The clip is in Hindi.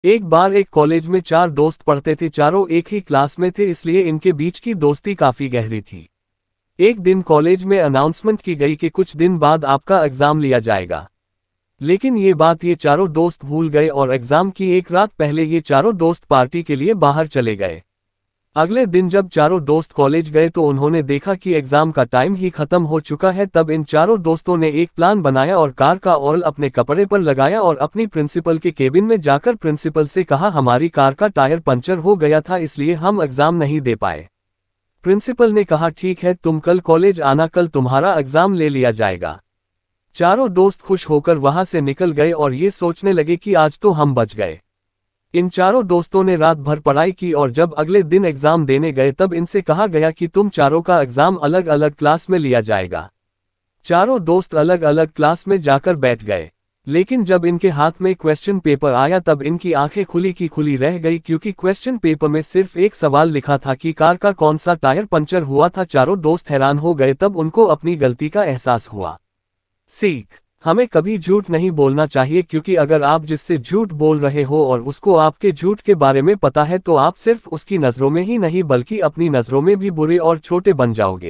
एक बार एक कॉलेज में चार दोस्त पढ़ते थे। चारों एक ही क्लास में थे, इसलिए इनके बीच की दोस्ती काफी गहरी थी। एक दिन कॉलेज में अनाउंसमेंट की गई कि कुछ दिन बाद आपका एग्जाम लिया जाएगा। लेकिन ये बात ये चारों दोस्त भूल गए और एग्जाम की एक रात पहले ये चारों दोस्त पार्टी के लिए बाहर चले गए। अगले दिन जब चारों दोस्त कॉलेज गए तो उन्होंने देखा कि एग्जाम का टाइम ही खत्म हो चुका है। तब इन चारों दोस्तों ने एक प्लान बनाया और कार का ऑयल अपने कपड़े पर लगाया और अपनी प्रिंसिपल के केबिन में जाकर प्रिंसिपल से कहा, हमारी कार का टायर पंचर हो गया था, इसलिए हम एग्जाम नहीं दे पाए। प्रिंसिपल ने कहा, ठीक है, तुम कल कॉलेज आना, कल तुम्हारा एग्जाम ले लिया जाएगा। चारों दोस्त खुश होकर वहां से निकल गए और ये सोचने लगे कि आज तो हम बच गए। इन चारों दोस्तों ने रात भर पढ़ाई की और जब अगले दिन एग्जाम देने गए तब इनसे कहा गया कि तुम चारों का एग्जाम अलग अलग क्लास में लिया जाएगा। चारों दोस्त अलग अलग क्लास में जाकर बैठ गए, लेकिन जब इनके हाथ में क्वेश्चन पेपर आया तब इनकी आंखें खुली की खुली रह गई, क्योंकि क्वेश्चन पेपर में सिर्फ एक सवाल लिखा था कि कार का कौन सा टायर पंचर हुआ था। चारों दोस्त हैरान हो गए, तब उनको अपनी गलती का एहसास हुआ। सीख: हमें कभी झूठ नहीं बोलना चाहिए, क्योंकि अगर आप जिससे झूठ बोल रहे हो और उसको आपके झूठ के बारे में पता है तो आप सिर्फ उसकी नज़रों में ही नहीं बल्कि अपनी नज़रों में भी बुरे और छोटे बन जाओगे।